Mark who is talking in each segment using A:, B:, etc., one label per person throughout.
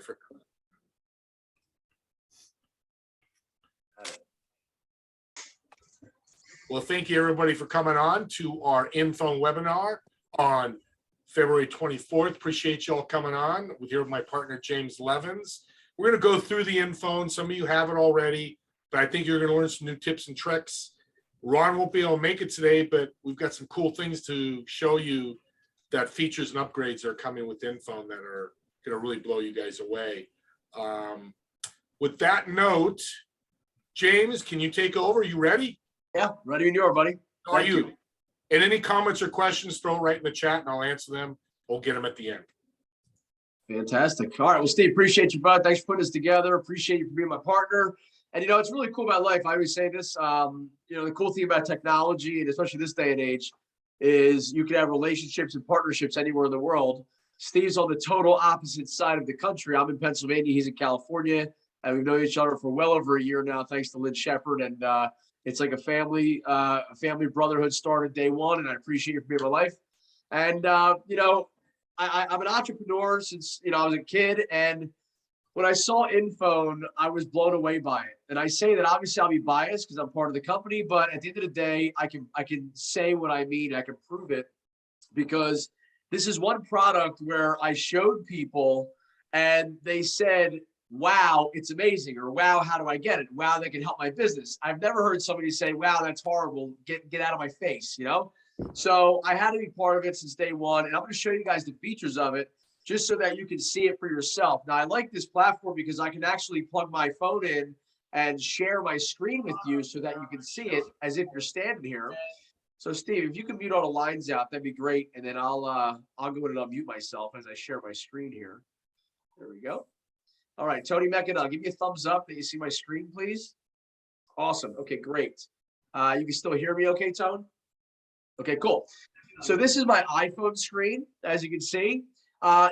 A: for Well, thank you everybody for coming on to our InPhone webinar on February 24th. Appreciate you all coming on. We're here with my partner, James Levins. We're going to go through the InPhone. Some of you have it already, but I think you're going to learn some new tips and tricks. Ron won't be able to make it today, but we've got some cool things to show you, that features and upgrades are coming with InPhone that are going to really blow you guys away. With that note, James, can you take over? Are you ready?
B: Yeah, ready when you are, buddy.
A: How are you? And any comments or questions, throw it right in the chat and I'll answer them. We'll get them at the end.
B: Fantastic. All right. Well, Steve, appreciate you, bud. Thanks for putting this together. Appreciate you for being my partner. And, you know, it's really cool about life. I always say this, you know, the cool thing about technology, and especially this day and age, is you can have relationships and partnerships anywhere in the world. Steve's on the total opposite side of the country. I'm in Pennsylvania. He's in California. And we've known each other for well over a year now, thanks to Lynn Shepard. And it's like a family brotherhood started day one. And I appreciate you for being in my life. And, you know, I'm an entrepreneur since, you know, I was a kid. And when I saw InPhone, I was blown away by it. And I say that obviously I'll be biased because I'm part of the company, but at the end of the day, I can say what I mean. I can prove it because this is one product where I showed people and they said, wow, it's amazing, or wow, how do I get it? Wow, they can help my business. I've never heard somebody say, wow, that's horrible. Get out of my face, you know? So I had to be part of it since day one. And I'm going to show you guys the features of it just so that you can see it for yourself. Now, I like this platform because I can actually plug my phone in and share my screen with you so that you can see it as if you're standing here. So Steve, if you can mute all the lines out, that'd be great. And then I'll go in and unmute myself as I share my screen here. There we go. All right, Tony Mecca, give me a thumbs up that you see my screen, please. Awesome. Okay, great. You can still hear me okay, Tone? Okay, cool. So this is my iPhone screen, as you can see.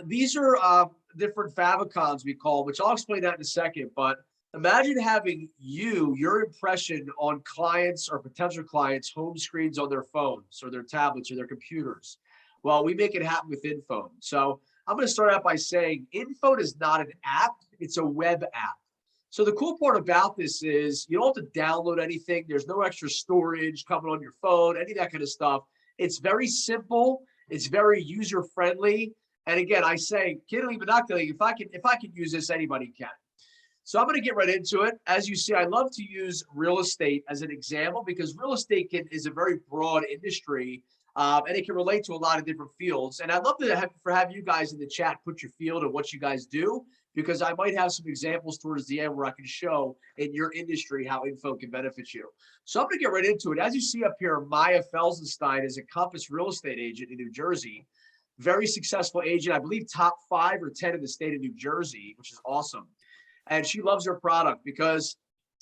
B: These are different favicons we call, which I'll explain that in a second. But imagine having your impression on clients or potential clients' home screens on their phones or their tablets or their computers. Well, we make it happen with InPhone. So I'm going to start out by saying InPhone is not an app. It's a web app. So the cool part about this is you don't have to download anything. There's no extra storage coming on your phone, any of that kind of stuff. It's very simple. It's very user-friendly. And again, I say, kiddingly but not kiddingly, if I can use this, anybody can. So I'm going to get right into it. As you see, I love to use real estate as an example because real estate is a very broad industry. And it can relate to a lot of different fields. And I'd love to have you guys in the chat put your field and what you guys do, because I might have some examples towards the end where I can show in your industry how InPhone can benefit you. So I'm going to get right into it. As you see up here, Maya Felsenstein is a Compass real estate agent in New Jersey. Very successful agent, I believe top 5 or 10 in the state of New Jersey, which is awesome. And she loves her product because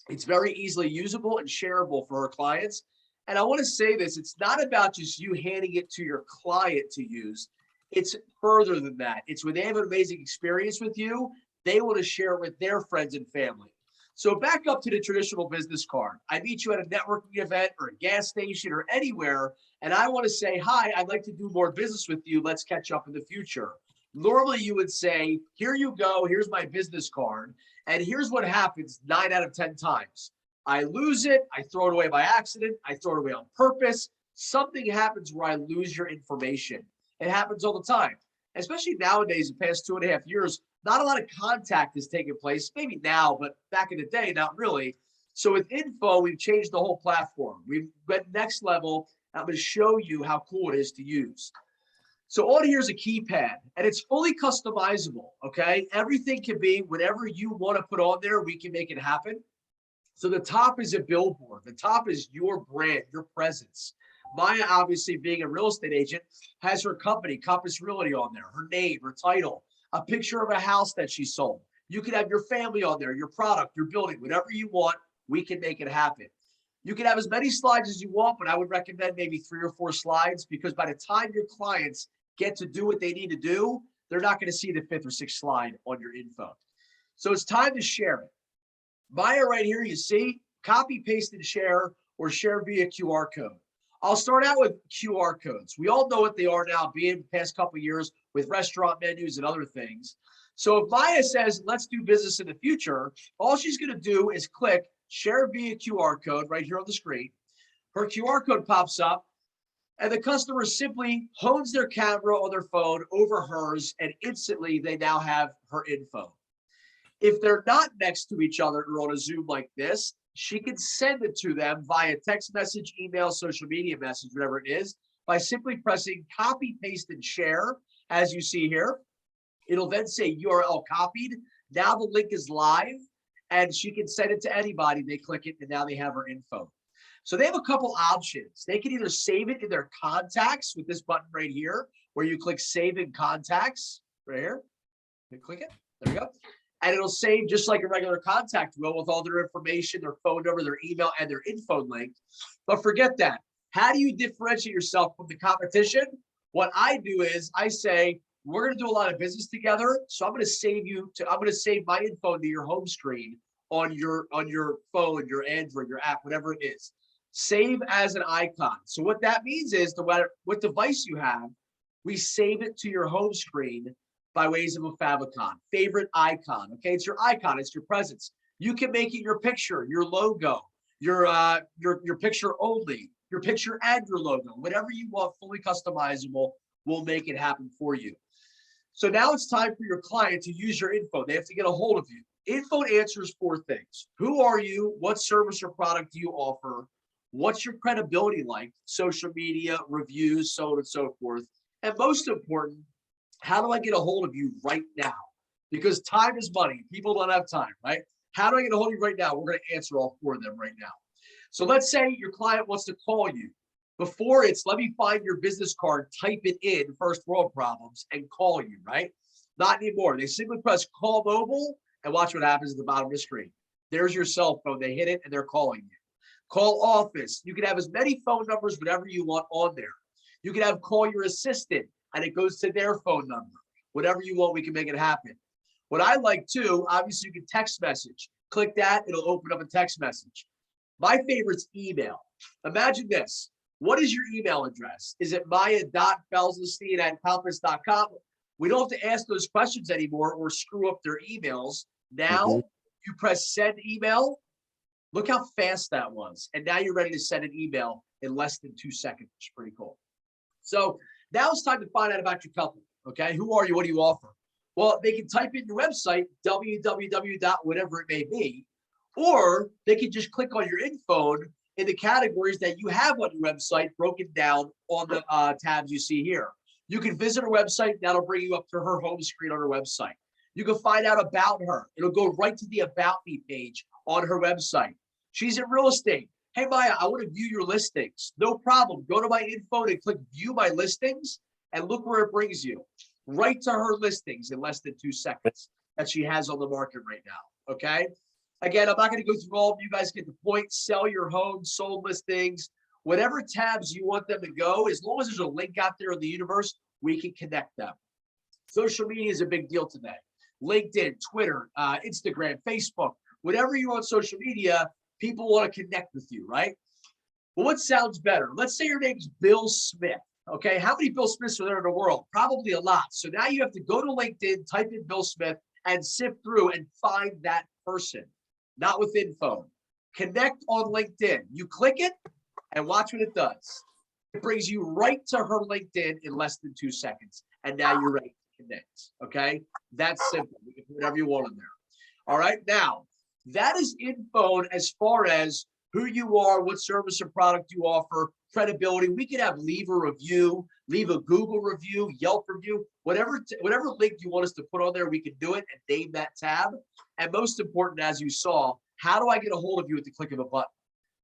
B: it's very easily usable and shareable for her clients. And I want to say this, it's not about just you handing it to your client to use. It's further than that. It's when they have an amazing experience with you, they want to share it with their friends and family. So back up to the traditional business card. I meet you at a networking event or a gas station or anywhere, and I want to say, hi, I'd like to do more business with you. Let's catch up in the future. Normally you would say, here you go, here's my business card. And here's what happens 9 out of 10 times. I lose it, I throw it away by accident, I throw it away on purpose. Something happens where I lose your information. It happens all the time, especially nowadays, the past 2.5 years, not a lot of contact is taking place, maybe now, but back in the day, not really. So with InPhone, we've changed the whole platform. We've went next level. I'm going to show you how cool it is to use. So on here is a keypad, and it's fully customizable, okay? Everything can be whatever you want to put on there, we can make it happen. So the top is a billboard. The top is your brand, your presence. Maya, obviously being a real estate agent, has her company, Compass Realty, on there, her name, her title, a picture of a house that she sold. You can have your family on there, your product, your building, whatever you want, we can make it happen. You can have as many slides as you want, but I would recommend maybe 3 or 4 slides because by the time your clients get to do what they need to do, they're not going to see the 5th or 6th slide on your info. So it's time to share it. Maya right here, you see, copy, paste, and share, or share via QR code. I'll start out with QR codes. We all know what they are now, being the past couple of years with restaurant menus and other things. So if Maya says, let's do business in the future, all she's going to do is click share via QR code right here on the screen. Her QR code pops up, and the customer simply hones their camera on their phone over hers, and instantly they now have her info. If they're not next to each other or on a Zoom like this, she can send it to them via text message, email, social media message, whatever it is, by simply pressing copy, paste, and share, as you see here. It'll then say URL copied. Now the link is live, and she can send it to anybody. They click it, and now they have her info. So they have a couple options. They can either save it in their contacts with this button right here, where you click Save in Contacts, right here. You click it. There we go. And it'll save just like a regular contact will with all their information, their phone number, their email, and their info link. But forget that. How do you differentiate yourself from the competition? What I do is I say, we're going to do a lot of business together. So I'm going to save my info to your home screen on your phone, your Android, your app, whatever it is. Save as an icon. So what that means is no matter what device you have, we save it to your home screen by ways of a favicon, favorite icon. Okay, it's your icon, it's your presence. You can make it your picture, your logo, your picture only, your picture and your logo, whatever you want, fully customizable. We'll make it happen for you. So now it's time for your client to use your info. They have to get a hold of you. InPhone answers 4 things. Who are you? What service or product do you offer? What's your credibility like? Social media, reviews, so on and so forth. And most important, how do I get a hold of you right now? Because time is money. People don't have time, right? How do I get a hold of you right now? We're going to answer all 4 of them right now. So let's say your client wants to call you. Before it's, let me find your business card, type it in, first world problems, and call you, right? Not anymore. They simply press call mobile and watch what happens at the bottom of the screen. There's your cell phone. They hit it and they're calling you. Call office. You can have as many phone numbers, whatever you want on there. You can have call your assistant and it goes to their phone number. Whatever you want, we can make it happen. What I like too, obviously you can text message. Click that, it'll open up a text message. My favorite's email. Imagine this. What is your email address? Is it maya.felsenstein@compass.com? We don't have to ask those questions anymore or screw up their emails. Now you press send email. Look how fast that was. And now you're ready to send an email in less than 2 seconds, which is pretty cool. So now it's time to find out about your company. Okay, who are you? What do you offer? Well, they can type in your website, www. whatever it may be, or they can just click on your InPhone in the categories that you have on your website broken down on the tabs you see here. You can visit her website. That'll bring you up to her home screen on her website. You can find out about her. It'll go right to the About Me page on her website. She's in real estate. Hey, Maya, I want to view your listings. No problem. Go to my info and click view my listings and look where it brings you. Right to her listings in less than 2 seconds that she has on the market right now. Okay. Again, I'm not going to go through all of you guys get the point. Sell your home, sold listings, whatever tabs you want them to go, as long as there's a link out there in the universe, we can connect them. Social media is a big deal today. LinkedIn, Twitter, Instagram, Facebook, whatever you want social media, people want to connect with you, right? Well, what sounds better? Let's say your name's Bill Smith. Okay, how many Bill Smiths are there in the world? Probably a lot. So now you have to go to LinkedIn, type in Bill Smith, and sift through and find that person. Not with InPhone. Connect on LinkedIn. You click it and watch what it does. It brings you right to her LinkedIn in less than 2 seconds. And now you're ready to connect. Okay? That's simple. You can put whatever you want in there. All right. Now, that is InPhone as far as who you are, what service or product you offer, credibility. We could have leave a review, leave a Google review, Yelp review, whatever link you want us to put on there, we can do it and name that tab. And most important, as you saw, how do I get a hold of you at the click of a button?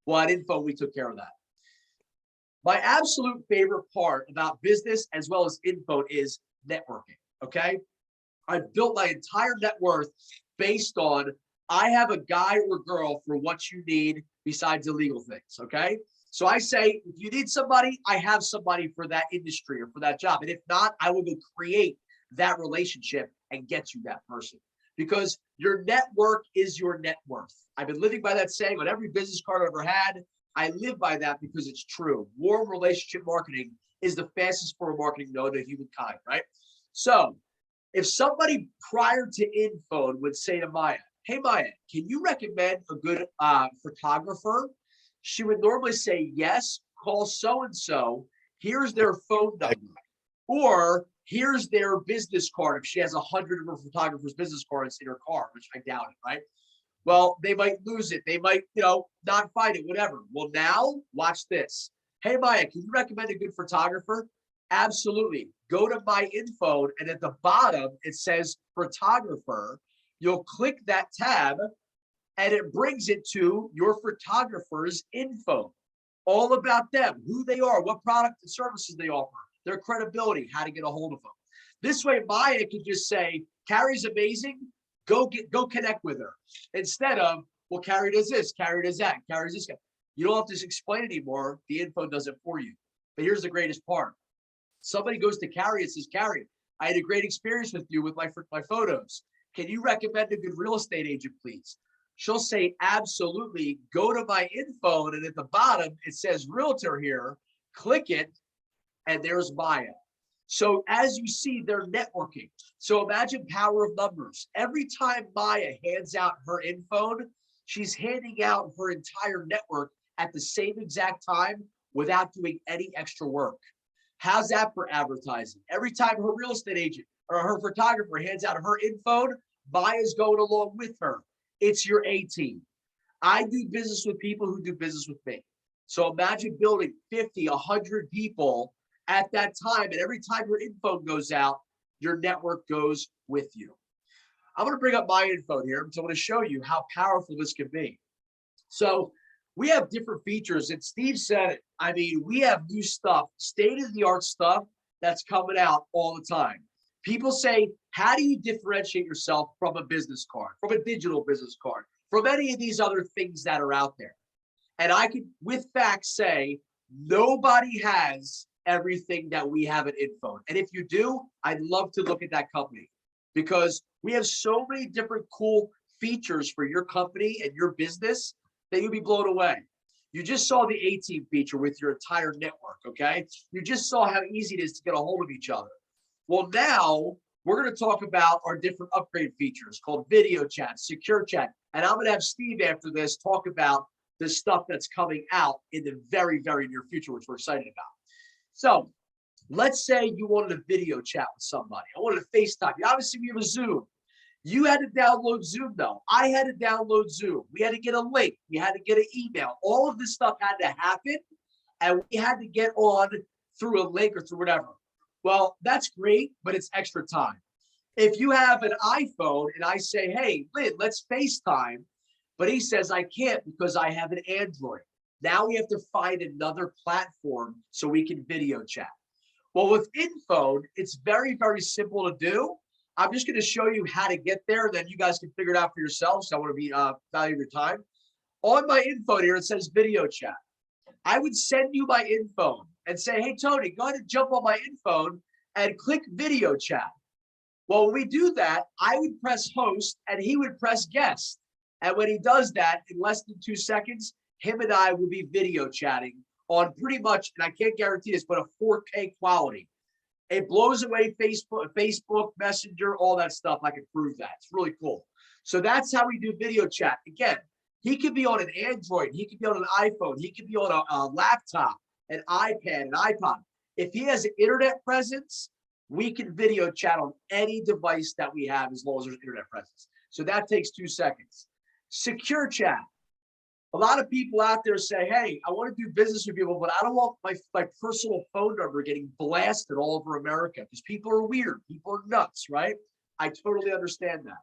B: Well, at InPhone, we took care of that. My absolute favorite part about business as well as InPhone is networking, okay? I've built my entire net worth based on I have a guy or girl for what you need besides illegal things, okay? So I say, if you need somebody, I have somebody for that industry or for that job. And if not, I will go create that relationship and get you that person. Because your network is your net worth. I've been living by that saying on every business card I've ever had. I live by that because it's true. Warm relationship marketing is the fastest form of marketing known to humankind, right? So If somebody prior to InPhone would say to Maya, hey, Maya, can you recommend a good photographer? She would normally say, yes, call so-and-so. Here's their phone number. Or here's their business card. If she has 100 of her photographer's business cards in her car, which I doubt it, right? Well, they might lose it. They might, not find it, whatever. Well, now watch this. Hey, Maya, can you recommend a good photographer? Absolutely. Go to my info, and at the bottom, it says photographer. You'll click that tab, and it brings it to your photographer's info. All about them, who they are, what product and services they offer, their credibility, how to get a hold of them. This way, Maya can just say, Carrie's amazing. Go connect with her. Instead of, well, Carrie does this, Carrie does that, Carrie does this. You don't have to explain anymore. The info does it for you. But here's the greatest part. Somebody goes to Carrie and says, Carrie, I had a great experience with you with my photos. Can you recommend a good real estate agent, please? She'll say, absolutely. Go to my info, and at the bottom, it says realtor here. Click it, and there's Maya. So as you see, they're networking. So imagine power of numbers. Every time Maya hands out her info, she's handing out her entire network at the same exact time without doing any extra work. How's that for advertising? Every time her real estate agent or her photographer hands out her info, Maya's going along with her. It's your A team. I do business with people who do business with me. So imagine building 50, 100 people at that time, and every time your info goes out, your network goes with you. I'm going to bring up my info here, so I'm going to show you how powerful this can be. So we have different features, and Steve said it. I mean, we have new stuff, state-of-the-art stuff that's coming out all the time. People say, how do you differentiate yourself from a business card, from a digital business card, from any of these other things that are out there? And I can, with facts, say nobody has everything that we have at InPhone. And if you do, I'd love to look at that company, because we have so many different cool features for your company and your business that you'll be blown away. You just saw the A-Team feature with your entire network, okay? You just saw how easy it is to get a hold of each other. Well, now we're going to talk about our different upgrade features called video chat, secure chat. And I'm going to have Steve after this talk about the stuff that's coming out in the very, very near future, which we're excited about. So let's say you wanted a video chat with somebody. I wanted a FaceTime. Obviously, we have a Zoom. You had to download Zoom, though. I had to download Zoom. We had to get a link. We had to get an email. All of this stuff had to happen, and we had to get on through a link or through whatever. Well, that's great, but it's extra time. If you have an iPhone and I say, hey, Lynn, let's FaceTime, but he says I can't because I have an Android. Now we have to find another platform so we can video chat. Well, with InPhone, it's very, very simple to do. I'm just going to show you how to get there. Then you guys can figure it out for yourselves. So I want to be value your time. On my info here, it says video chat. I would send you my info and say, hey, Tony, go ahead and jump on my info and click video chat. Well, when we do that, I would press host and he would press guest. And when he does that, in less than 2 seconds, him and I will be video chatting on pretty much, and I can't guarantee this, but a 4K quality. It blows away Facebook, Messenger, all that stuff. I can prove that. It's really cool. So that's how we do video chat. Again, he could be on an Android. He could be on an iPhone. He could be on a laptop, an iPad, an iPod. If he has an internet presence, we can video chat on any device that we have as long as there's internet presence. So that takes 2 seconds. Secure chat. A lot of people out there say, hey, I want to do business with people, but I don't want my personal phone number getting blasted all over America because people are weird. People are nuts, right? I totally understand that.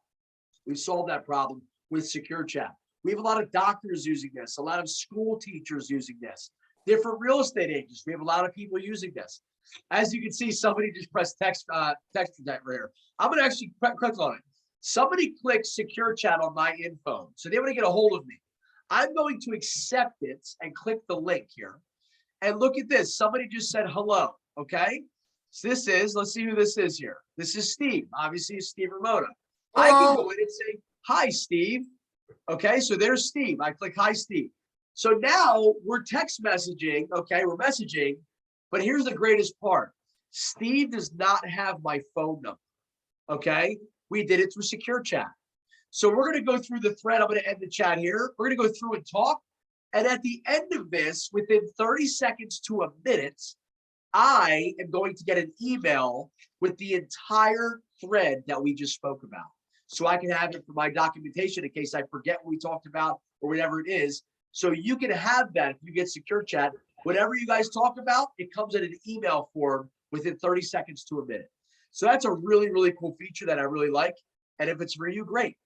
B: We've solved that problem with secure chat. We have a lot of doctors using this, a lot of school teachers using this, different real estate agents. We have a lot of people using this. As you can see, somebody just pressed text right here. I'm going to actually click on it. Somebody clicked secure chat on my info. So they want to get a hold of me. I'm going to accept it and click the link here. And look at this. Somebody just said hello. Okay. So this is, let's see who this is here. This is Steve. Obviously, it's Steve Ramona. I can go in and say, hi, Steve. Okay. So there's Steve. I click hi, Steve. So now we're text messaging. Okay. We're messaging. But here's the greatest part. Steve does not have my phone number. okay? We did it through secure chat. So we're going to go through the thread. I'm going to end the chat here. We're going to go through and talk. And at the end of this, within 30 seconds to a minute, I am going to get an email with the entire thread that we just spoke about. So I can have it for my documentation in case I forget what we talked about or whatever it is. So you can have that if you get secure chat. Whatever you guys talk about, it comes in an email form within 30 seconds to a minute. So that's a really, really cool feature that I really like. And if it's for you, great.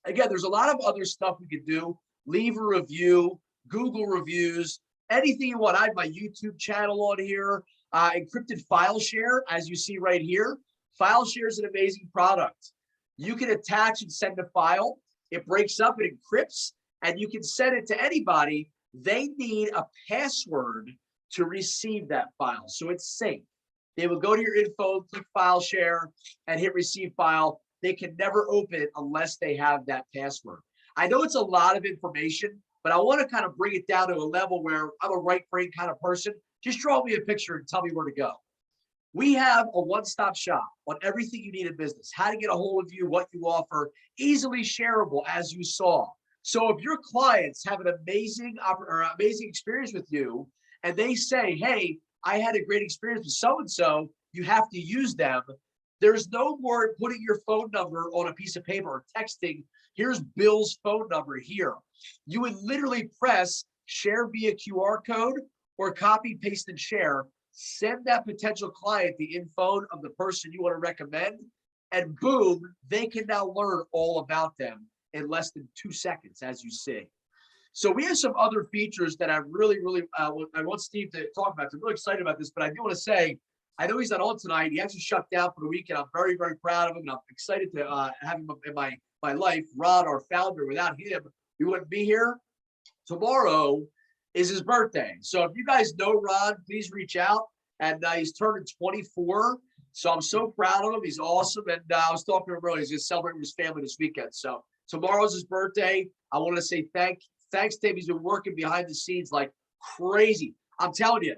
B: Again, there's a lot of other stuff we could do. Leave a review, Google reviews, anything you want. I have my YouTube channel on here. Encrypted file share, as you see right here. File share is an amazing product. You can attach and send a file. It breaks up, it encrypts, and you can send it to anybody. They need a password to receive that file, so it's safe. They will go to your info, click file share, and hit receive file. They can never open it unless they have that password. I know it's a lot of information, but I want to kind of bring it down to a level where I'm a right brain kind of person. Just draw me a picture and tell me where to go. We have a one-stop shop on everything you need in business, how to get a hold of you, what you offer, easily shareable, as you saw. So if your clients have an amazing experience with you and they say, hey, I had a great experience with so-and-so, you have to use them. There's no more putting your phone number on a piece of paper or texting, here's Bill's phone number here. You would literally press share via QR code or copy, paste, and share. Send that potential client the info of the person you want to recommend, and boom, they can now learn all about them in less than 2 seconds, as you see. So we have some other features that I really, I want Steve to talk about. I'm really excited about this, but I do want to say, I know he's not on tonight. He actually shut down for the weekend. I'm very, very proud of him, and I'm excited to have him in my life. Rod, our founder, without him, we wouldn't be here. Tomorrow is his birthday. So if you guys know Rod, please reach out. And he's turning 24. So I'm so proud of him. He's awesome. And I was talking to him earlier. He's going to celebrate with his family this weekend. So tomorrow's his birthday. I want to say thanks to him. He's been working behind the scenes like crazy. I'm telling you,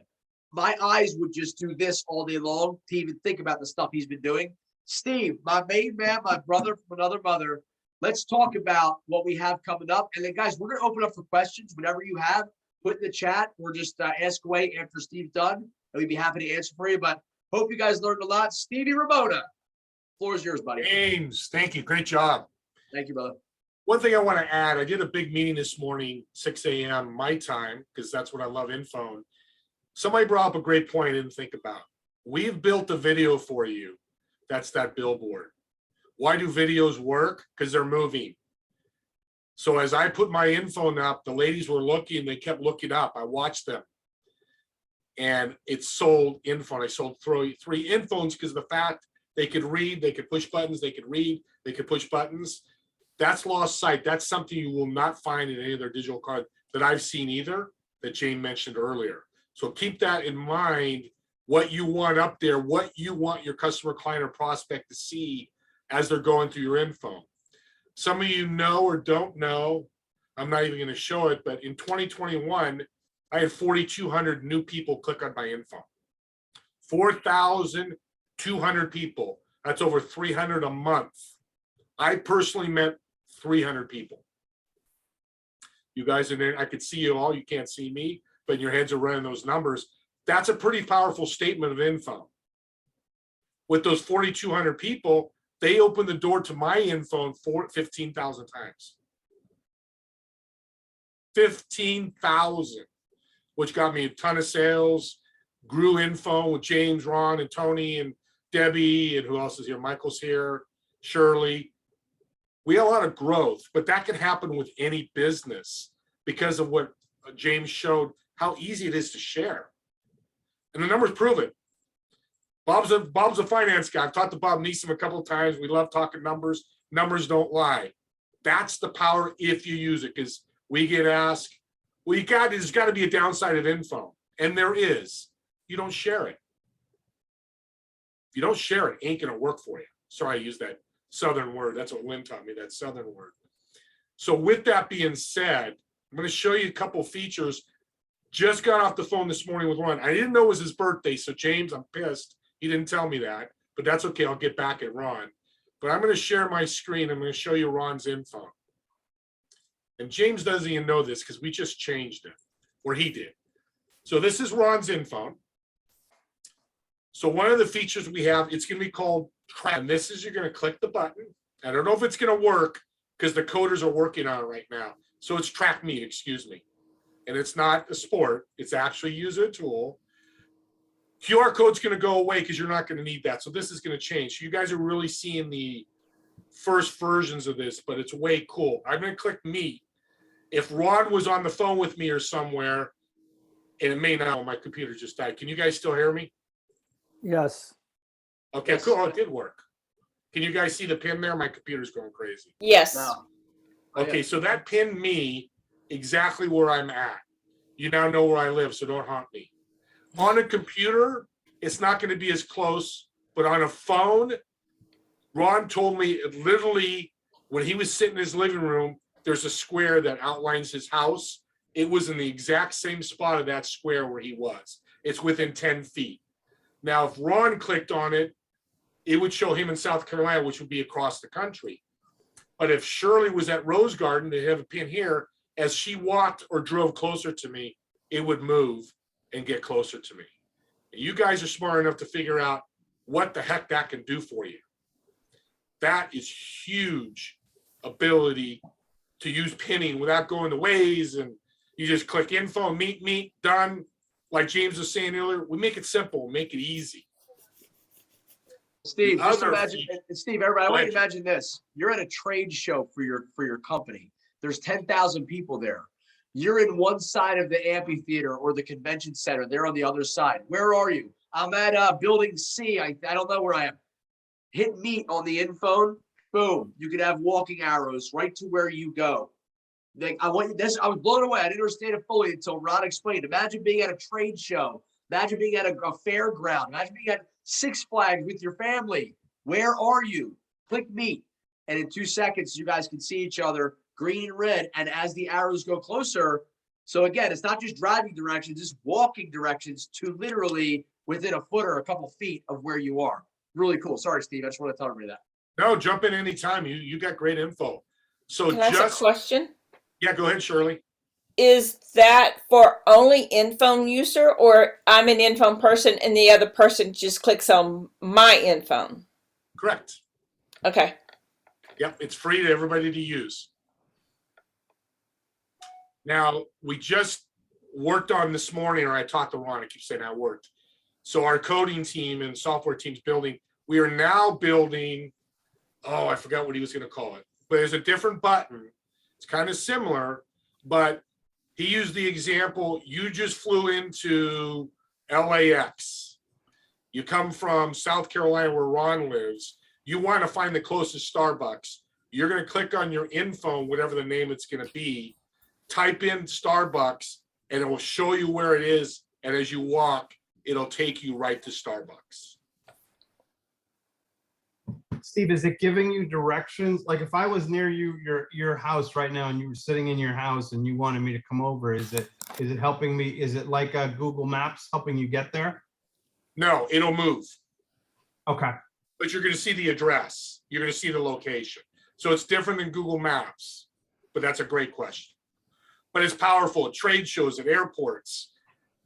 B: my eyes would just do this all day long to even think about the stuff he's been doing. Steve, my main man, my brother from another mother, let's talk about what we have coming up. And then, guys, we're going to open up for questions. Whatever you have, put in the chat or just ask away after Steve's done. And we'd be happy to answer for you. But hope you guys learned a lot. Stevie Ramona, floor is yours, buddy.
A: James, thank you. Great job.
B: Thank you, brother.
A: One thing I want to add, I did a big meeting this morning, 6 a.m. my time, because that's what I love InPhone. Somebody brought up a great point I didn't think about. We've built a video for you. That's that billboard. Why do videos work? Because they're moving. So as I put my InPhone up, the ladies were looking, they kept looking up. I watched them. And it sold InPhone. I sold three InPhones because of the fact they could read, they could push buttons, they could read, they could push buttons. That's lost sight. That's something you will not find in any of their digital cards that I've seen either, that Jane mentioned earlier. So keep that in mind, what you want up there, what you want your customer, client, or prospect to see as they're going through your InPhone. Some of you know or don't know, I'm not even going to show it, but in 2021, I had 4,200 new people click on my InPhone. 4,200 people. That's over 300 a month. I personally met 300 people. You guys are there. I could see you all. You can't see me, but your heads are running those numbers. That's a pretty powerful statement of InPhone. With those 4,200 people, they opened the door to my InPhone 15,000 times. 15,000. Which got me a ton of sales, grew InPhone with James, Ron, and Tony, and Debbie, and who else is here? Michael's here, Shirley. We had a lot of growth, but that can happen with any business because of what James showed, how easy it is to share. And the numbers prove it. Bob's a finance guy. I've talked to Bob Neeson a couple of times. We love talking numbers. Numbers don't lie. That's the power if you use it, because we get asked, well, there's got to be a downside of InPhone, and there is. You don't share it. If you don't share it, it ain't going to work for you. Sorry, I used that Southern word. That's what Lynn taught me, that Southern word. So with that being said, I'm going to show you a couple features. Just got off the phone this morning with Ron. I didn't know it was his birthday, so James, I'm pissed. He didn't tell me that, but that's okay. I'll get back at Ron. but I'm going to share my screen. I'm going to show you Ron's InPhone. And James doesn't even know this because we just changed it, or he did. So this is Ron's InPhone. So one of the features we have, it's going to be called track. And this is, you're going to click the button. I don't know if it's going to work because the coders are working on it right now. So it's track me, excuse me. And it's not a sport. It's actually user a tool. QR code's going to go away because you're not going to need that. So this is going to change. So you guys are really seeing the first versions of this, but it's way cool. I'm going to click meet. If Ron was on the phone with me or somewhere, and it may not, my computer just died. Can you guys still hear me?
C: Yes.
A: Okay,
B: Yes.
A: cool. Oh, it did work. Can you guys see the pin there? My computer's going crazy.
D: Yes.
B: No.
A: Okay, so that pinned me exactly where I'm at. You now know where I live, so don't haunt me. On a computer, it's not going to be as close, but on a phone, Ron told me it literally, when he was sitting in his living room, there's a square that outlines his house. It was in the exact same spot of that square where he was. It's within 10 feet. Now, if Ron clicked on it, it would show him in South Carolina, which would be across the country. But if Shirley was at Rose Garden, they have a pin here, as she walked or drove closer to me, it would move and get closer to me. You guys are smart enough to figure out what the heck that can do for you. That is huge ability to use pinning without going to Waze, and you just click info, meet, done. Like James was saying earlier, we make it simple, make it easy.
B: Steve,
A: The
B: just
A: other
B: imagine,
A: feature-
B: Steve, everybody, I want you to
A: Go
B: imagine this. You're at a trade show for your company. There's 10,000 people there. You're in one side of the amphitheater or the convention center. They're on the other side. Where are you? I'm at building C. I don't know where I am. Hit meet on the InPhone. Boom. You could have walking arrows right to where you go. Like, I want this. I was blown away. I didn't understand it fully until Ron explained. Imagine being at a trade show. Imagine being at a fairground. Imagine being at Six Flags with your family. Where are you? Click meet. And in 2 seconds, you guys can see each other, green and red. And as the arrows go closer, so again, it's not just driving directions, it's walking directions to literally within a foot or a couple feet of where you are. Really cool. Sorry, Steve. I just want to tell everybody that.
A: No, jump in anytime. You got great info. So
D: Can I ask a
A: just,
D: question?
A: yeah, go ahead, Shirley.
D: Is that for only InPhone user, or I'm an InPhone person and the other person just clicks on my InPhone?
A: Correct.
D: Okay.
A: Yep, it's free to everybody to use. Now, we just worked on this morning, or I talked to Ron, I keep saying I worked. So our coding team and software team's building, we are now building, oh, I forgot what he was going to call it, but there's a different button. It's kind of similar, but he used the example, you just flew into LAX. You come from South Carolina where Ron lives. You want to find the closest Starbucks. You're going to click on your InPhone, whatever the name it's going to be, type in Starbucks, and it will show you where it is. And as you walk, it'll take you right to Starbucks.
E: Steve, is it giving you directions? Like if I was near you, your house right now, and you were sitting in your house and you wanted me to come over, is it helping me? Is it like Google Maps helping you get there?
A: No, it'll move,
E: Okay.
A: but you're going to see the address. You're going to see the location. So it's different than Google Maps, but that's a great question. But it's powerful at trade shows, at airports.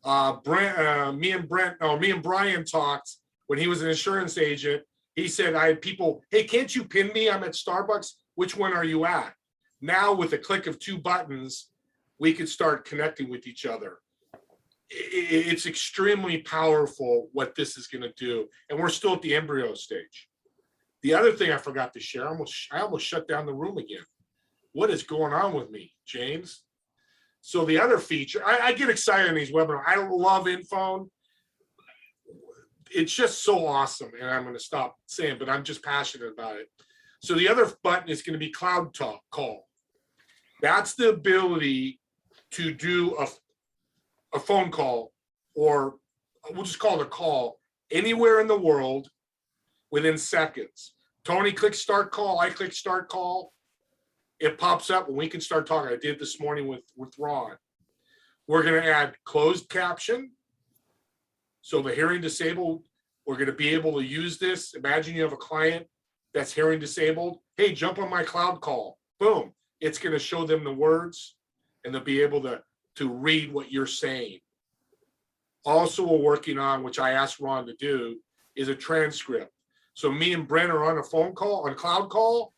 A: Me and Brian talked when he was an insurance agent. He said, I had people, hey, can't you pin me? I'm at Starbucks. Which one are you at? Now, with a click of 2 buttons, we could start connecting with each other. It's extremely powerful what this is going to do. And we're still at the embryo stage. The other thing I forgot to share, I almost shut down the room again. What is going on with me, James? So the other feature, I get excited in these webinars. I love InPhone. It's just so awesome, and I'm going to stop saying, but I'm just passionate about it. So the other button is going to be Cloud Talk Call. That's the ability to do a phone call, or we'll just call it a call, anywhere in the world within seconds. Tony clicks start call, I click start call. It pops up and we can start talking. I did this morning with Ron. We're going to add closed caption. So the hearing disabled, we're going to be able to use this. Imagine you have a client that's hearing disabled, hey, jump on my cloud call. Boom. It's going to show them the words and they'll be able to read what you're saying. Also, we're working on, which I asked Ron to do, is a transcript. So me and Brent are on a phone call, on a cloud call.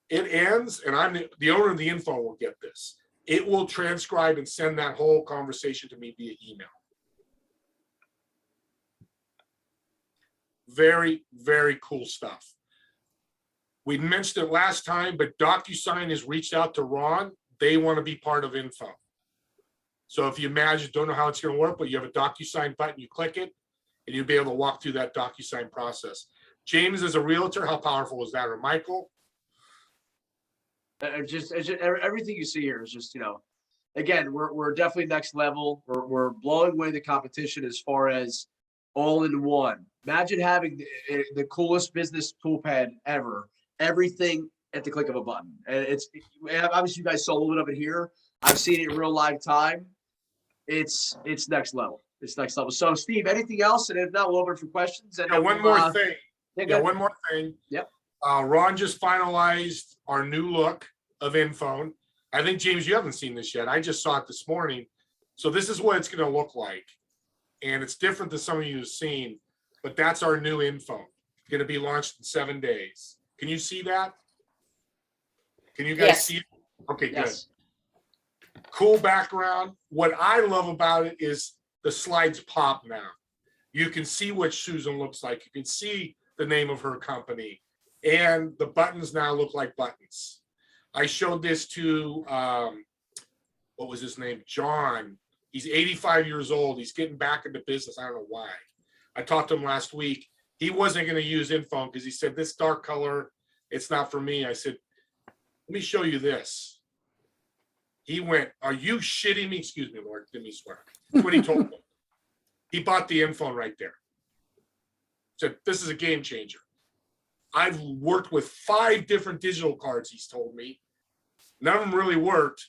A: It ends, and I'm the owner of the InPhone will get this. It will transcribe and send that whole conversation to me via email. Very, very cool stuff. We mentioned it last time, but DocuSign has reached out to Ron. They want to be part of InPhone. So if you imagine, don't know how it's going to work, but you have a DocuSign button, you click it, and you'll be able to walk through that DocuSign process. James, as a realtor, how powerful is that? Or Michael?
B: It's just everything you see here is just, again, we're definitely next level. We're blowing away the competition as far as all in one. Imagine having the coolest business toolpad ever. Everything at the click of a button. And obviously you guys saw a little bit of it here. I've seen it in real live time. It's next level. It's next level. So Steve, anything else? And if not, we'll open for questions. And
A: one more thing. One more thing.
B: Yep.
A: Ron just finalized our new look of InPhone. I think, James, you haven't seen this yet. I just saw it this morning. So this is what it's going to look like. And it's different than some of you have seen, but that's our new InPhone. Going to be launched in 7 days. Can you see that? Can you guys see it? Okay,
B: yes.
A: Good. Cool background. What I love about it is the slides pop now. You can see what Susan looks like. You can see the name of her company. And the buttons now look like buttons. I showed this to, what was his name? John. He's 85 years old. He's getting back into business. I don't know why. I talked to him last week. He wasn't going to use InPhone because he said, this dark color, it's not for me. I said, let me show you this. He went, are you shitting me? Excuse me, Lord, didn't me swear. That's what he told me. He bought the InPhone right there. Said, this is a game changer. I've worked with 5 different digital cards, he's told me. None of them really worked.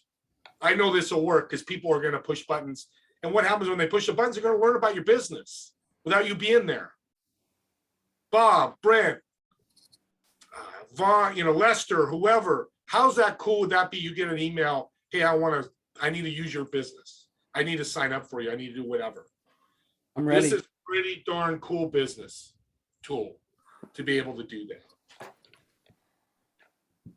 A: I know this will work because people are going to push buttons. And what happens when they push the buttons? They're going to learn about your business without you being there. Bob, Brent, Vaughn, Lester, whoever. How's that cool? Would that be? You get an email. Hey, I need to use your business. I need to sign up for you. I need to do whatever.
C: I'm ready.
A: This is a pretty darn cool business tool to be able to do that.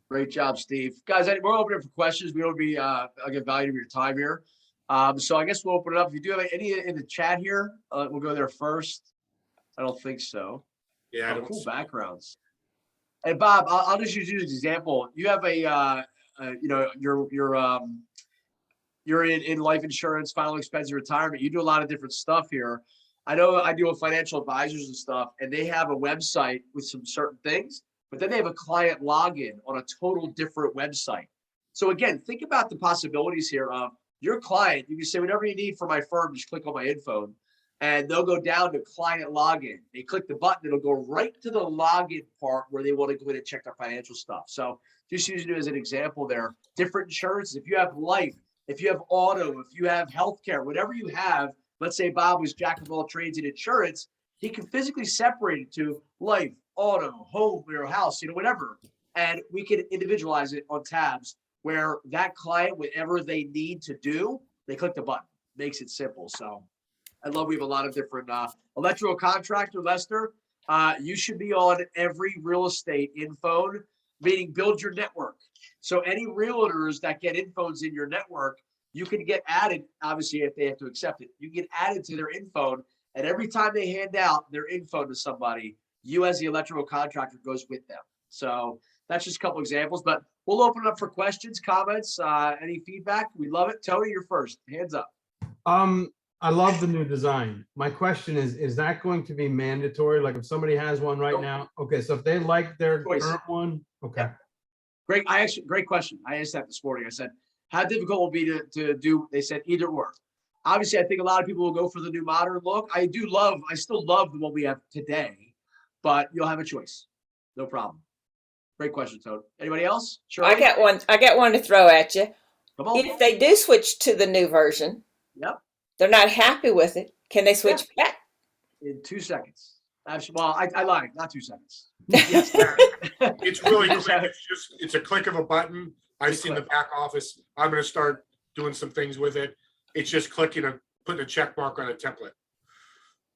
B: Great job, Steve. Guys, we're opening for questions. We don't be, I'll get value of your time here. So I guess we'll open it up. If you do have any in the chat here, we'll go there first. I don't think so.
A: Yeah.
B: Cool backgrounds. Hey, Bob, I'll just use you as an example. You have you're in life insurance, final expense, retirement. You do a lot of different stuff here. I know I deal with financial advisors and stuff, and they have a website with some certain things, but then they have a client login on a total different website. So again, think about the possibilities here of your client. You can say whatever you need for my firm, just click on my InPhone, and they'll go down to client login. They click the button, it'll go right to the login part where they want to go in and check their financial stuff. So just using it as an example there, different insurances. If you have life, if you have auto, if you have healthcare, whatever you have, let's say Bob was jack of all trades in insurance, he can physically separate it to life, auto, home, or house, whatever. And we can individualize it on tabs where that client, whatever they need to do, they click the button. Makes it simple. So I love we have a lot of different electrical contractor, Lester. You should be on every real estate InPhone, meaning build your network. So any realtors that get InPhones in your network, you can get added, obviously, if they have to accept it. You get added to their InPhone, and every time they hand out their InPhone to somebody, you as the electrical contractor goes with them. So that's just a couple examples, but we'll open it up for questions, comments, any feedback. We love it. Tony, you're first. Hands up.
E: I love the new design. My question is that going to be mandatory? Like if somebody has one right now, okay, so if they like their current one, okay.
B: Great. Great question. I asked that this morning. I said, how difficult will it be to do? They said either or. Obviously, I think a lot of people will go for the new modern look. I still love the one we have today, but you'll have a choice. No problem. Great question, Toad. Anybody else? Sure.
D: I got one to throw at you.
B: Come on.
D: If they do switch to the new version,
B: Yep.
D: they're not happy with it. Can they switch back?
B: In 2 seconds. Absolutely. Well, I lied. Not 2 seconds. Yes.
A: It's really
B: Just
A: quick.
B: have-
A: It's a click of a button. I've
B: Quick
A: seen the
B: click.
A: back office. I'm going to start doing some things with it. It's just clicking and putting a check mark on a template.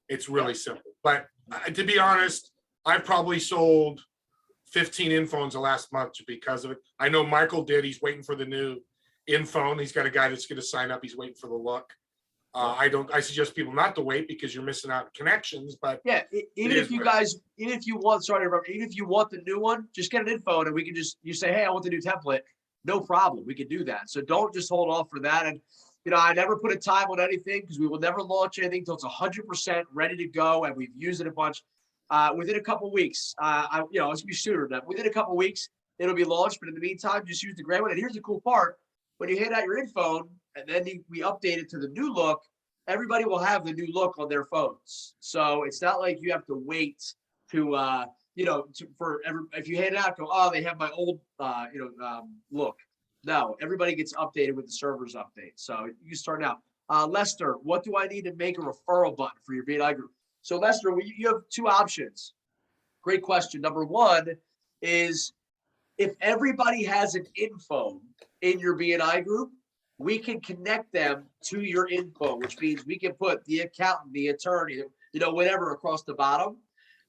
A: It's really simple. But to be honest, I probably sold 15 InPhones the last month because of it. I know Michael did. He's waiting for the new InPhone. He's got a guy that's going to sign up. He's waiting for the look. I suggest people not to wait because you're missing out on connections, but
B: Yeah, even
A: is
B: if you
A: what
B: guys, even if you want, sorry to interrupt, even if you want the new one, just get an InPhone and we can just, you say, hey, I want the new template. No problem. We can do that. So don't just hold off for that. And, you know, I never put a time on anything because we will never launch anything until it's 100% ready to go. And we've used it a bunch. Within a couple of weeks, it's gonna be sooner than that. Within a couple of weeks, it'll be launched. But in the meantime, just use the gray one. And here's the cool part. When you hand out your InPhone and then we update it to the new look, everybody will have the new look on their phones. So it's not like you have to wait to, if you hand it out, go, oh, they have my old, look. No, everybody gets updated with the servers update. So you can start now. Lester, what do I need to make a referral button for your BNI group? So Lester, you have 2 options. Great question. Number 1 is if everybody has an InPhone in your BNI group, we can connect them to your info, which means we can put the accountant, the attorney, whatever across the bottom.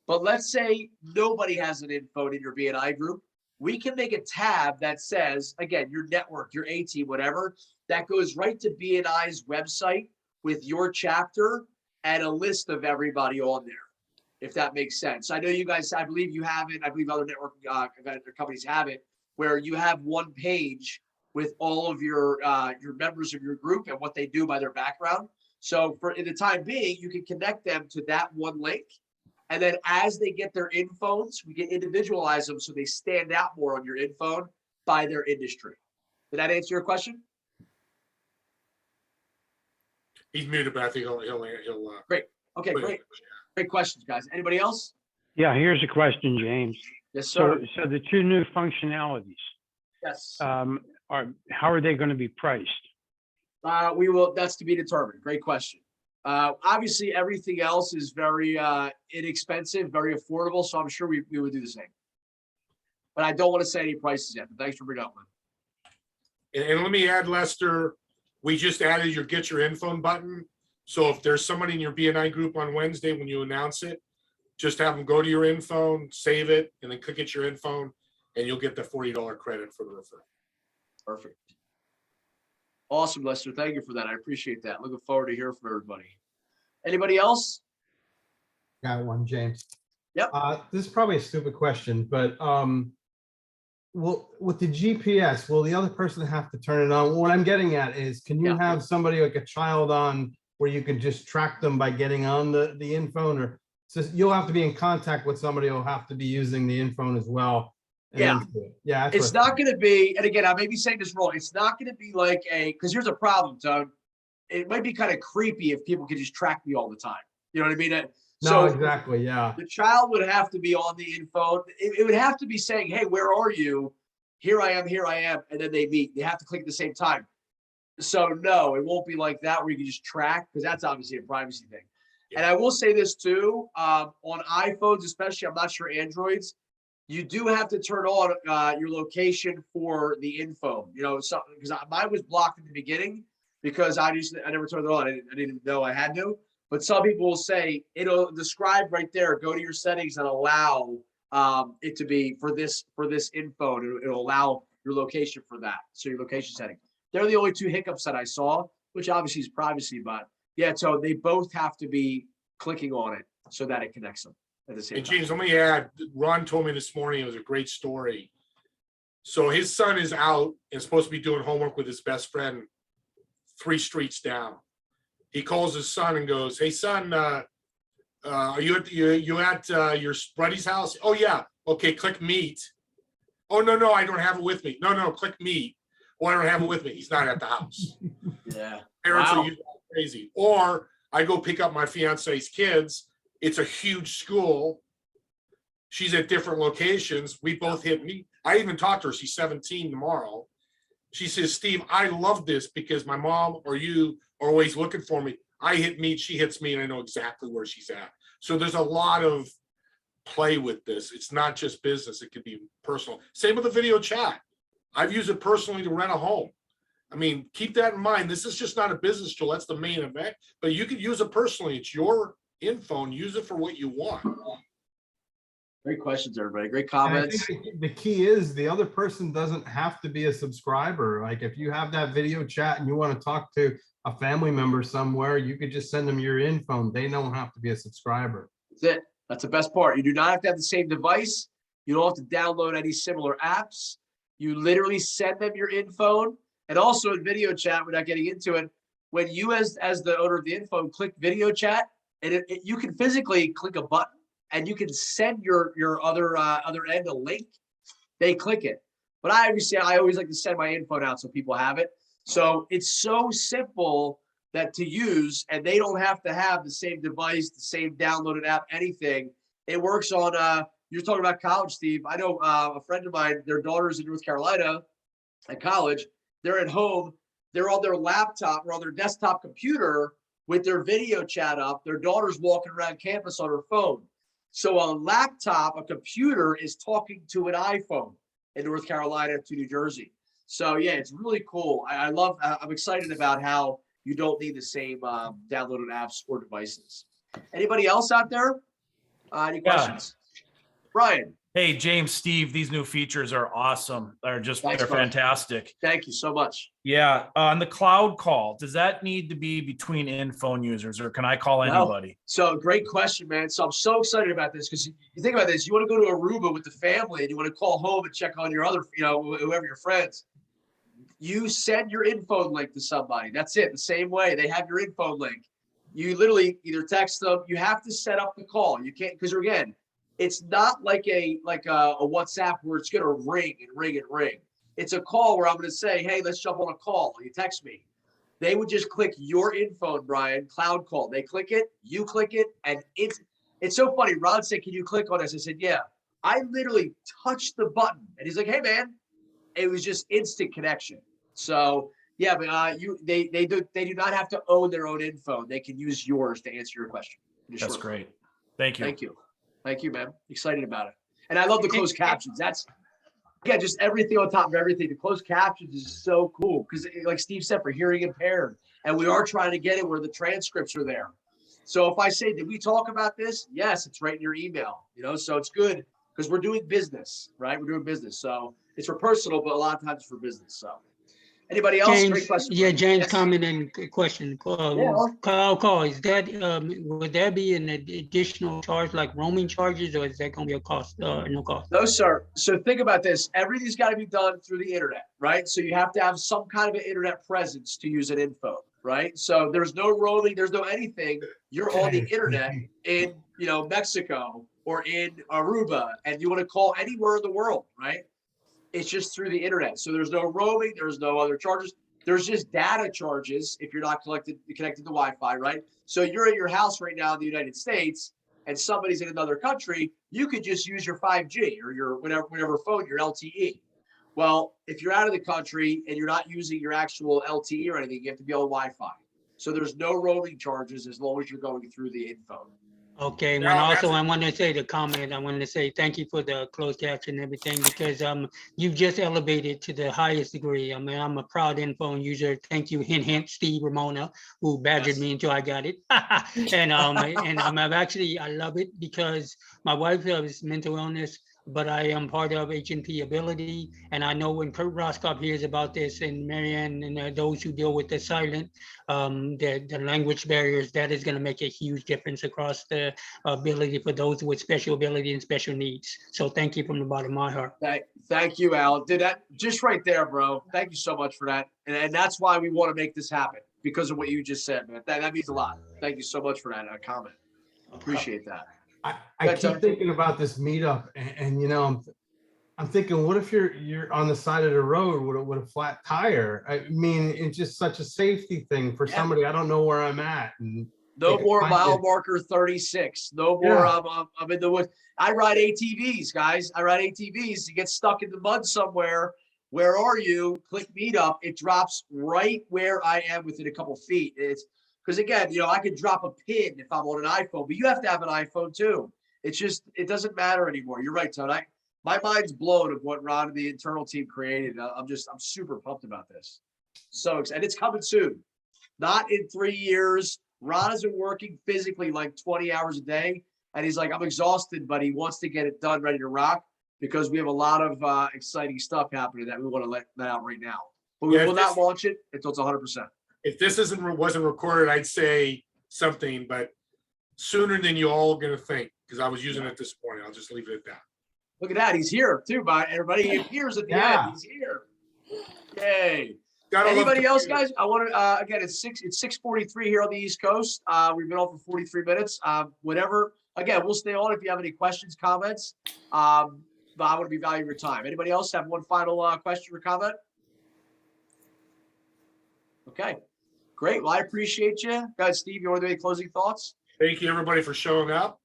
B: But let's say nobody has an info in your BNI group. We can make a tab that says, again, your network, your A team, whatever, that goes right to BNI's website with your chapter and a list of everybody on there, if that makes sense. I know you guys, I believe you have it. I believe other network companies have it, where you have one page with all of your members of your group and what they do by their background. So in the time being, you can connect them to that one link. And then as they get their InPhones, we can individualize them so they stand out more on your InPhone by their industry. Did that answer your question?
A: he's muted, but I think he'll
B: Okay, great. Great questions, guys. Anybody else?
C: Yeah, here's a question, James.
B: Yes, sir.
C: So the 2 new functionalities,
B: Yes.
C: how are they going to be priced?
B: We will, that's to be determined. Great question. Obviously everything else is very inexpensive, very affordable. So I'm sure we would do the same, but I don't want to say any prices yet, but thanks for bringing up one.
A: And let me add, Lester, we just added your get your InPhone button. So if there's somebody in your BNI group on Wednesday, when you announce it, just have them go to your InPhone, save it, and then click get your InPhone, and you'll get the $40 credit for the referral.
B: Perfect. Awesome, Lester. Thank you for that. I appreciate that. Looking forward to hearing from everybody. Anybody else?
E: Got one, James.
B: Yep.
E: This is probably a stupid question, but with the GPS, will the other person have to turn it on? What I'm getting at is, can you have somebody like a child on where you can just track them by getting on the InPhone, or so you'll have to be in contact with somebody who'll have to be using the InPhone as well?
B: Yeah.
E: Yeah.
B: It's not going to be, and again, I may be saying this wrong. It's not going to be like because here's a problem, Doug. It might be kind of creepy if people could just track me all the time. You know what I mean?
E: No, exactly. Yeah.
B: The child would have to be on the info. It would have to be saying, hey, where are you? Here I am, here I am. And then they meet. They have to click at the same time. So no, it won't be like that where you can just track, because that's obviously a privacy thing. And I will say this too, on iPhones, especially, I'm not sure Androids, you do have to turn on your location for the info, because mine was blocked in the beginning because I never turned it on. I didn't know I had to. But some people will say it'll describe right there. Go to your settings and allow it to be for this info. It'll allow your location for that. So your location setting. They're the only 2 hiccups that I saw, which obviously is privacy. But yeah, so they both have to be clicking on it so that it connects them at the same time.
A: James, let me add. Ron told me this morning, it was a great story. So his son is out and supposed to be doing homework with his best friend 3 streets down. He calls his son and goes, "Hey son, are you at your buddy's house?" "Oh yeah." "Okay, click meet." "Oh no, I don't have it with me." No, click meet." "Well, I don't have it with me." He's not at the house.
B: Yeah.
A: Parents are usually crazy. Or I go pick up my fiance's kids. It's a huge school. She's at different locations. We both hit meet. I even talked to her. She's 17 tomorrow. She says, "Steve, I love this because my mom or you always looking for me. I hit meet, she hits me, and I know exactly where she's at." So there's a lot of play with this. It's not just business. It could be personal. Same with the video chat. I've used it personally to rent a home. I mean, keep that in mind. This is just not a business tool. That's the main event, but you could use it personally. It's your InPhone. Use it for what you want.
B: Great questions, everybody. Great
E: And I
B: comments.
E: think the key is the other person doesn't have to be a subscriber. Like if you have that video chat and you want to talk to a family member somewhere, you could just send them your InPhone. They don't have to be a subscriber.
B: That's it. That's the best part. You do not have to have the same device. You don't have to download any similar apps. You literally send them your InPhone. And also in video chat, we're not getting into it. When you as the owner of the InPhone click video chat, and you can physically click a button and you can send your other end a link. They click it. But I always like to send my InPhone out so people have it. So it's so simple that to use, and they don't have to have the same device, the same downloaded app, anything. It works on, you're talking about college, Steve. I know a friend of mine, their daughter's in North Carolina at college. They're at home. They're on their laptop or on their desktop computer with their video chat up. Their daughter's walking around campus on her phone. So a laptop, a computer is talking to an iPhone in North Carolina to New Jersey. So yeah, it's really cool. I'm excited about how you don't need the same downloaded apps or devices. Anybody else out there? Any questions? Brian.
F: Hey, James, Steve, these new features are awesome.
B: Thanks,
F: They're
B: bud.
F: fantastic.
B: Thank you so much.
F: Yeah. On the cloud call, does that need to be between InPhone users or can I call anybody?
B: So great question, man. So I'm so excited about this because you think about this, you want to go to Aruba with the family and you want to call home and check on your other, whoever your friends. You send your InPhone link to somebody. That's it. The same way they have your InPhone link. You literally either text them. You have to set up the call. You can't, because again, it's not like a WhatsApp where it's going to ring and ring and ring. It's a call where I'm going to say, hey, let's jump on a call. You text me. They would just click your InPhone, Brian, cloud call. They click it, you click it, and it's so funny. Ron said, can you click on this? I said, yeah. I literally touched the button. And he's like, hey, man. It was just instant connection. So yeah, but they do not have to own their own InPhone. They can use yours to answer your question.
F: That's great. Thank you.
B: Thank you. Thank you, man. Excited about it. And I love the closed captions. That's, yeah, just everything on top of everything. The closed captions is so cool because like Steve said, for hearing impaired, and we are trying to get it where the transcripts are there. So if I say, did we talk about this? Yes, it's right in your email, so it's good because we're doing business, right? We're doing business. So it's for personal, but a lot of times it's for business. So anybody else?
G: James,
B: Great question.
G: yeah, James,
B: Yes.
G: comment and question. Cloud call, is that, would there be an additional charge like roaming charges or is that going to be a cost, no cost?
B: No, sir. So think about this. Everything's got to be done through the internet, right? So you have to have some kind of an internet presence to use an InPhone, right? So there's no roaming, there's no anything. You're on the internet in, Mexico or in Aruba, and you want to call anywhere in the world, right? It's just through the internet. So there's no roaming, there's no other charges. There's just data charges if you're not connected to Wi-Fi, right? So you're at your house right now in the United States and somebody's in another country, you could just use your 5G or your whatever phone, your LTE. Well, if you're out of the country and you're not using your actual LTE or anything, you have to be on Wi-Fi. So there's no roaming charges as long as you're going through the InPhone.
G: Okay,
A: No,
G: and also
A: that's-
G: I want to say the comment, I want to say thank you for the closed caption and everything because you've just elevated to the highest degree. I mean, I'm a proud InPhone user. Thank you, hint, Steve Ramona, who badgered me until I got it. And I love it because my wife has mental illness, but I am part of H&P Ability. And I know when Kurt Roskopf hears about this and Marianne and those who deal with the silent, the language barriers, that is going to make a huge difference across the ability for those with special ability and special needs. So thank you from the bottom of my heart.
B: Thank you, Al. Did that just right there, bro. Thank you so much for that. And that's why we want to make this happen because of what you just said, man. That means a lot. Thank you so much for that comment. Appreciate that.
E: I keep thinking about this meetup and I'm thinking, what if you're on the side of the road with a flat tire? I mean, it's just such a safety thing for somebody. I don't know where I'm at. And
B: no more mile marker 36. No more. I'm in the woods. I ride ATVs, guys. I ride ATVs. You get stuck in the mud somewhere. Where are you? Click meetup. It drops right where I am within a couple feet. It's because again, I could drop a pin if I'm on an iPhone, but you have to have an iPhone too. It's just, it doesn't matter anymore. You're right, Todd. My mind's blown of what Ron and the internal team created. I'm super pumped about this. So excited. It's coming soon. Not in 3 years. Ron has been working physically like 20 hours a day. And he's like, I'm exhausted, but he wants to get it done, ready to rock, because we have a lot of exciting stuff happening that we want to let out right now. But we
A: Yeah,
B: will not launch it until it's 100%.
A: If this wasn't recorded, I'd say something, but sooner than you all gonna think, because I was using it this morning. I'll just leave it at that.
B: Look at that. He's here too, by everybody. He appears at the
E: Yeah.
B: end. He's here. Yay.
A: Gotta love
B: Anybody else,
A: computers.
B: guys? I want to, again, it's 6:43 here on the East Coast. We've been on for 43 minutes. Whatever. Again, we'll stay on if you have any questions, comments. But I want to be valuing your time. Anybody else have one final question or comment? Okay, great. Well, I appreciate you. Guys, Steve, you want to do any closing thoughts?
A: Thank you, everybody, for showing up.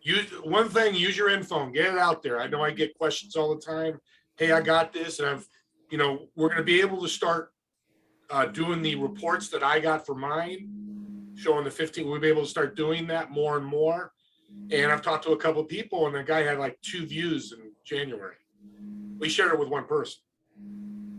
A: Use one thing, use your InPhone, get it out there. I know I get questions all the time. Hey, I got this, and we're gonna be able to start doing the reports that I got for mine, showing the 15. We'll be able to start doing that more and more. And I've talked to a couple of people, and the guy had like 2 views in January. We shared it with one person.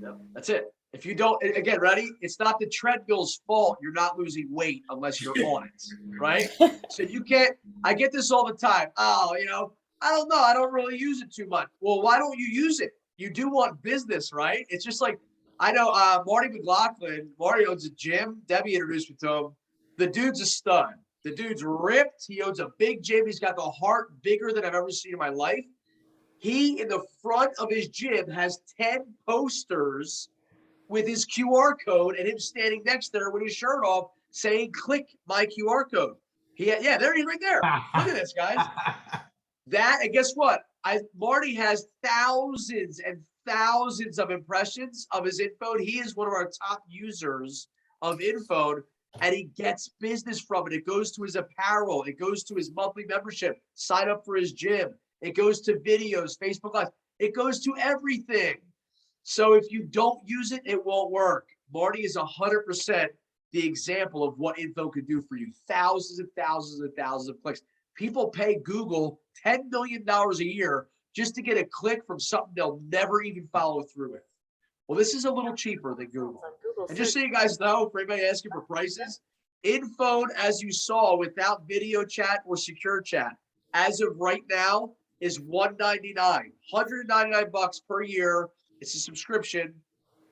B: Yep, that's it. If you don't, again, ready? It's not the treadmill's fault you're not losing weight unless you're on it, right? So you can't, I get this all the time. Oh, I don't know. I don't really use it too much. Well, why don't you use it? You do want business, right? It's just like, I know Marty McLaughlin, Marty owns a gym. Debbie introduced me to him. The dude's a stud. The dude's ripped. He owns a big gym. He's got the heart bigger than I've ever seen in my life. He, in the front of his gym, has 10 posters with his QR code and him standing next there with his shirt off saying, click my QR code. Yeah, there he is right there. Look at this, guys. That, and guess what? Marty has thousands and thousands of impressions of his InPhone. He is one of our top users of InPhone, and he gets business from it. It goes to his apparel. It goes to his monthly membership. Sign up for his gym. It goes to videos, Facebook Live. It goes to everything. So if you don't use it, it won't work. Marty is 100% the example of what InPhone can do for you. Thousands and thousands and thousands of clicks. People pay Google $10 million a year just to get a click from something they'll never even follow through with. Well, this is a little cheaper than Google. And just so you guys know, for anybody asking for prices, InPhone, as you saw, without video chat or secure chat, as of right now, is $199, $199 per year. It's a subscription.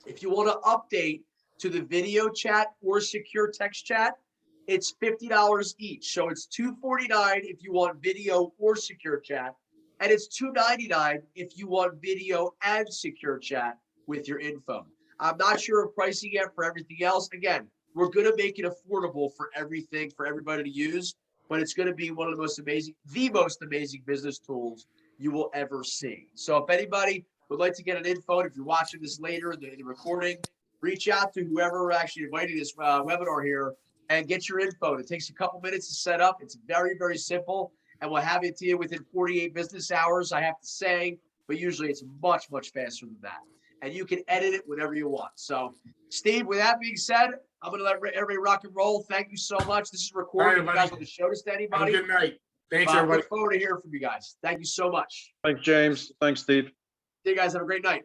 B: If you want to update to the video chat or secure text chat, it's $50 each. So it's $249 if you want video or secure chat, and it's $299 if you want video and secure chat with your InPhone. I'm not sure of pricing yet for everything else. Again, we're going to make it affordable for everything, for everybody to use, but it's going to be one of the most amazing business tools you will ever see. So if anybody would like to get an InPhone, if you're watching this later in the recording, reach out to whoever actually invited this webinar here and get your InPhone. It takes a couple minutes to set up. It's very, very simple, and we'll have it to you within 48 business hours, I have to say, but usually it's much, much faster than that. And you can edit it whenever you want. So, Steve, with that being said, I'm going to let everybody rock and roll. Thank you so much. This is recorded. If you guys want to show this to
A: Have a
B: anybody,
A: good night. Thanks,
B: I
A: everybody.
B: look forward to hearing from you guys. Thank you so much.
H: Thanks, James. Thanks, Steve.
B: See you guys. Have a great night.